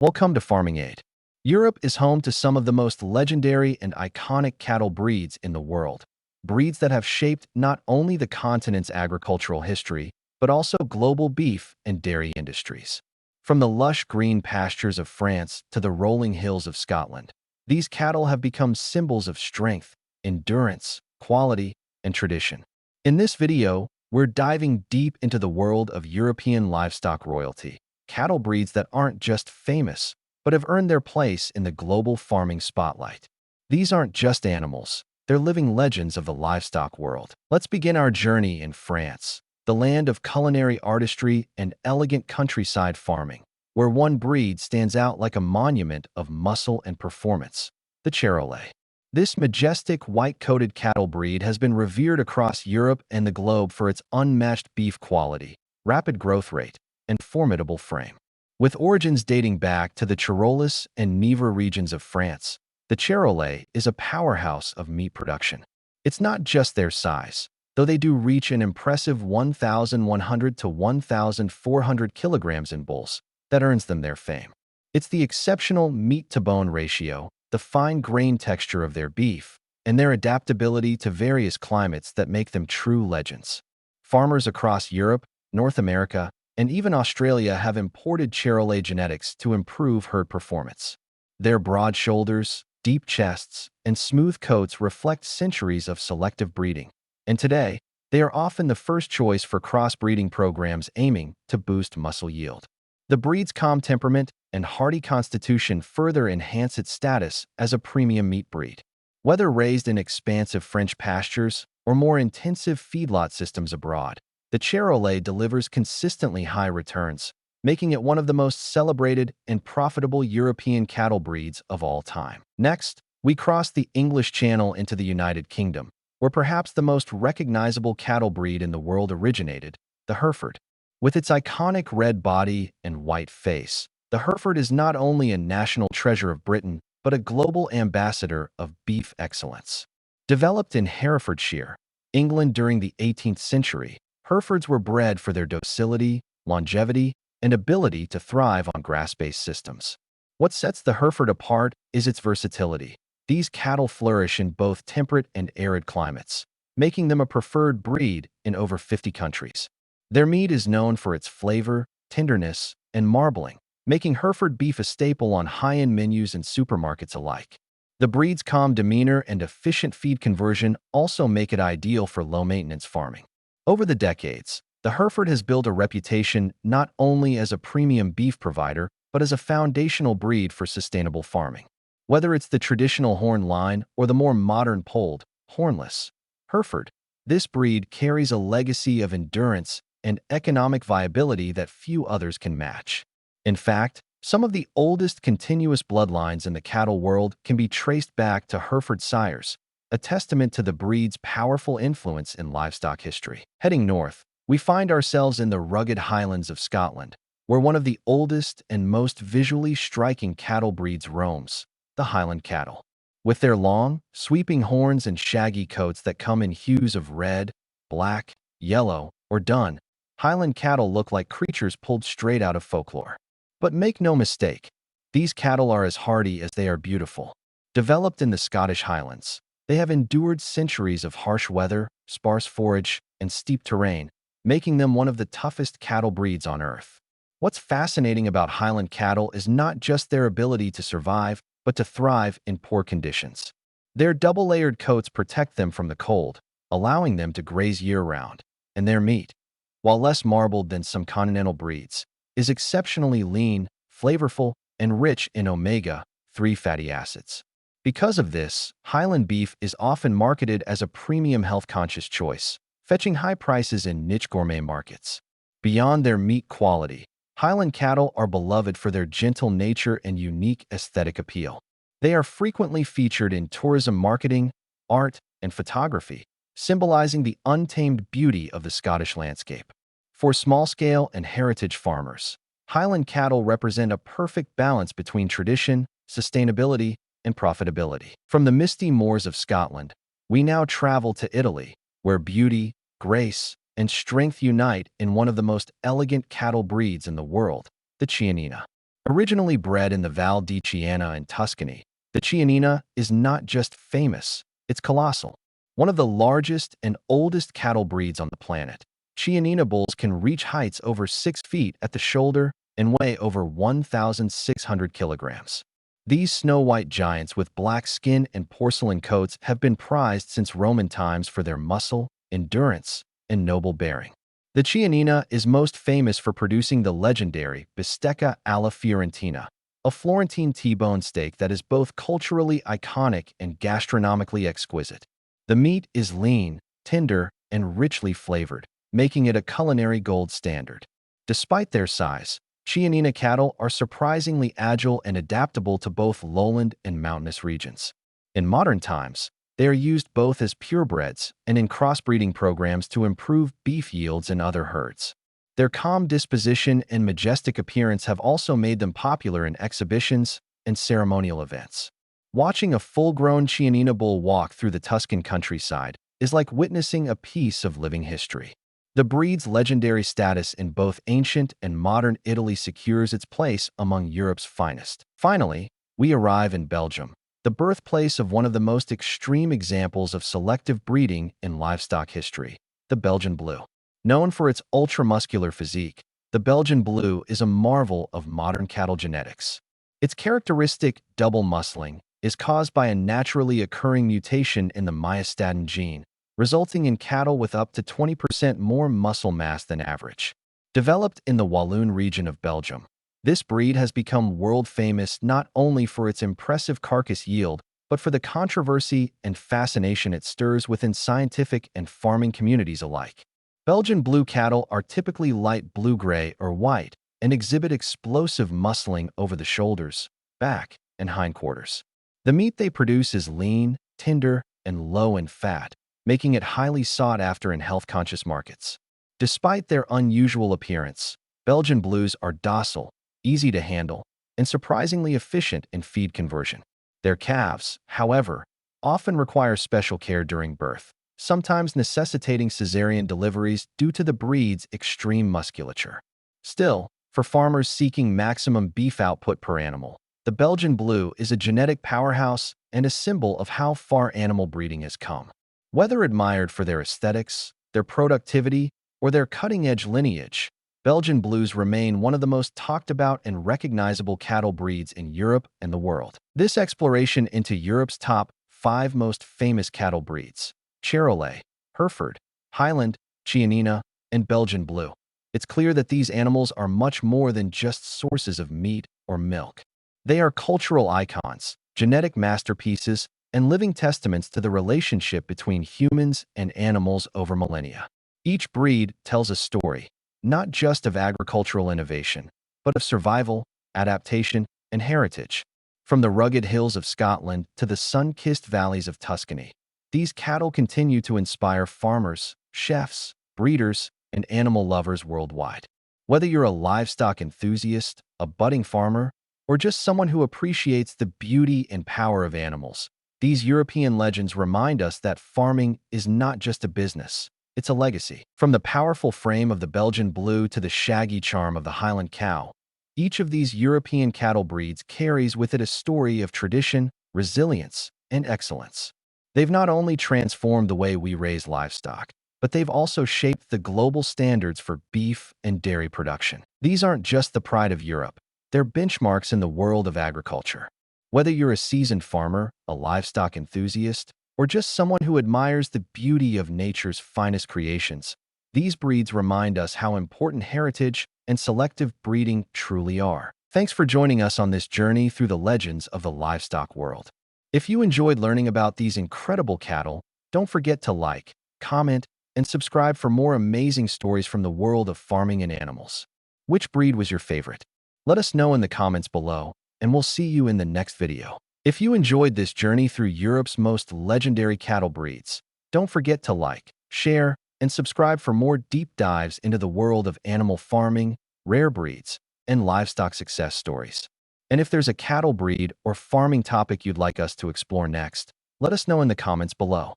Welcome to Farming Aid. Europe is home to some of the most legendary and iconic cattle breeds in the world. Breeds that have shaped not only the continent's agricultural history, but also global beef and dairy industries. From the lush green pastures of France to the rolling hills of Scotland, these cattle have become symbols of strength, endurance, quality, and tradition. In this video, we're diving deep into the world of European livestock royalty. Cattle breeds that aren't just famous, but have earned their place in the global farming spotlight. These aren't just animals, they're living legends of the livestock world. Let's begin our journey in France, the land of culinary artistry and elegant countryside farming, where one breed stands out like a monument of muscle and performance, the Charolais. This majestic white-coated cattle breed has been revered across Europe and the globe for its unmatched beef quality, rapid growth rate, and formidable frame. With origins dating back to the Charolais and Nièvre regions of France, the Cherlay is a powerhouse of meat production. It's not just their size, though they do reach an impressive 1,100 to 1,400 kilograms in bulls, that earns them their fame. It's the exceptional meat-to-bone ratio, the fine grain texture of their beef, and their adaptability to various climates that make them true legends. Farmers across Europe, North America, and even Australia have imported Charolais genetics to improve herd performance. Their broad shoulders, deep chests, and smooth coats reflect centuries of selective breeding, and today, they are often the first choice for crossbreeding programs aiming to boost muscle yield. The breed's calm temperament and hardy constitution further enhance its status as a premium meat breed. Whether raised in expansive French pastures or more intensive feedlot systems abroad, the Charolais delivers consistently high returns, making it one of the most celebrated and profitable European cattle breeds of all time. Next, we cross the English Channel into the United Kingdom, where perhaps the most recognizable cattle breed in the world originated, the Hereford. With its iconic red body and white face, the Hereford is not only a national treasure of Britain, but a global ambassador of beef excellence. Developed in Herefordshire, England during the 18th century, Herefords were bred for their docility, longevity, and ability to thrive on grass-based systems. What sets the Hereford apart is its versatility. These cattle flourish in both temperate and arid climates, making them a preferred breed in over 50 countries. Their meat is known for its flavor, tenderness, and marbling, making Hereford beef a staple on high-end menus and supermarkets alike. The breed's calm demeanor and efficient feed conversion also make it ideal for low-maintenance farming. Over the decades, the Hereford has built a reputation not only as a premium beef provider, but as a foundational breed for sustainable farming. Whether it's the traditional horn line or the more modern polled, hornless Hereford, this breed carries a legacy of endurance and economic viability that few others can match. In fact, some of the oldest continuous bloodlines in the cattle world can be traced back to Hereford sires, a testament to the breed's powerful influence in livestock history. Heading north, we find ourselves in the rugged Highlands of Scotland, where one of the oldest and most visually striking cattle breeds roams, the Highland cattle. With their long, sweeping horns and shaggy coats that come in hues of red, black, yellow, or dun, Highland cattle look like creatures pulled straight out of folklore. But make no mistake, these cattle are as hardy as they are beautiful. Developed in the Scottish Highlands, they have endured centuries of harsh weather, sparse forage, and steep terrain, making them one of the toughest cattle breeds on earth. What's fascinating about Highland cattle is not just their ability to survive, but to thrive in poor conditions. Their double-layered coats protect them from the cold, allowing them to graze year-round, and their meat, while less marbled than some continental breeds, is exceptionally lean, flavorful, and rich in omega-3 fatty acids. Because of this, Highland beef is often marketed as a premium health-conscious choice, fetching high prices in niche gourmet markets. Beyond their meat quality, Highland cattle are beloved for their gentle nature and unique aesthetic appeal. They are frequently featured in tourism marketing, art, and photography, symbolizing the untamed beauty of the Scottish landscape. For small-scale and heritage farmers, Highland cattle represent a perfect balance between tradition, sustainability, and profitability. From the misty moors of Scotland, we now travel to Italy, where beauty, grace, and strength unite in one of the most elegant cattle breeds in the world, the Chianina. Originally bred in the Val di Chiana in Tuscany, the Chianina is not just famous, it's colossal. One of the largest and oldest cattle breeds on the planet, Chianina bulls can reach heights over 6 feet at the shoulder and weigh over 1,600 kilograms. These snow-white giants with black skin and porcelain coats have been prized since Roman times for their muscle, endurance, and noble bearing. The Chianina is most famous for producing the legendary bistecca alla Fiorentina, a Florentine T-bone steak that is both culturally iconic and gastronomically exquisite. The meat is lean, tender, and richly flavored, making it a culinary gold standard. Despite their size, Chianina cattle are surprisingly agile and adaptable to both lowland and mountainous regions. In modern times, they are used both as purebreds and in crossbreeding programs to improve beef yields in other herds. Their calm disposition and majestic appearance have also made them popular in exhibitions and ceremonial events. Watching a full-grown Chianina bull walk through the Tuscan countryside is like witnessing a piece of living history. The breed's legendary status in both ancient and modern Italy secures its place among Europe's finest. Finally, we arrive in Belgium, the birthplace of one of the most extreme examples of selective breeding in livestock history, the Belgian Blue. Known for its ultra-muscular physique, the Belgian Blue is a marvel of modern cattle genetics. Its characteristic double muscling is caused by a naturally occurring mutation in the myostatin gene, resulting in cattle with up to 20% more muscle mass than average. Developed in the Walloon region of Belgium, this breed has become world-famous not only for its impressive carcass yield, but for the controversy and fascination it stirs within scientific and farming communities alike. Belgian Blue cattle are typically light blue-gray or white and exhibit explosive muscling over the shoulders, back, and hindquarters. The meat they produce is lean, tender, and low in fat, making it highly sought after in health-conscious markets. Despite their unusual appearance, Belgian Blues are docile, easy to handle, and surprisingly efficient in feed conversion. Their calves, however, often require special care during birth, sometimes necessitating cesarean deliveries due to the breed's extreme musculature. Still, for farmers seeking maximum beef output per animal, the Belgian Blue is a genetic powerhouse and a symbol of how far animal breeding has come. Whether admired for their aesthetics, their productivity, or their cutting-edge lineage, Belgian Blues remain one of the most talked about and recognizable cattle breeds in Europe and the world. This exploration into Europe's top 5 most famous cattle breeds, Charolais, Herford, Highland, Chianina, and Belgian Blue. It's clear that these animals are much more than just sources of meat or milk. They are cultural icons, genetic masterpieces, and living testaments to the relationship between humans and animals over millennia. Each breed tells a story, not just of agricultural innovation, but of survival, adaptation, and heritage. From the rugged hills of Scotland to the sun-kissed valleys of Tuscany, these cattle continue to inspire farmers, chefs, breeders, and animal lovers worldwide. Whether you're a livestock enthusiast, a budding farmer, or just someone who appreciates the beauty and power of animals, these European legends remind us that farming is not just a business, it's a legacy. From the powerful frame of the Belgian Blue to the shaggy charm of the Highland cow, each of these European cattle breeds carries with it a story of tradition, resilience, and excellence. They've not only transformed the way we raise livestock, but they've also shaped the global standards for beef and dairy production. These aren't just the pride of Europe, they're benchmarks in the world of agriculture. Whether you're a seasoned farmer, a livestock enthusiast, or just someone who admires the beauty of nature's finest creations, these breeds remind us how important heritage and selective breeding truly are. Thanks for joining us on this journey through the legends of the livestock world. If you enjoyed learning about these incredible cattle, don't forget to like, comment, and subscribe for more amazing stories from the world of farming and animals. Which breed was your favorite? Let us know in the comments below, and we'll see you in the next video. If you enjoyed this journey through Europe's most legendary cattle breeds, don't forget to like, share, and subscribe for more deep dives into the world of animal farming, rare breeds, and livestock success stories. And if there's a cattle breed or farming topic you'd like us to explore next, let us know in the comments below.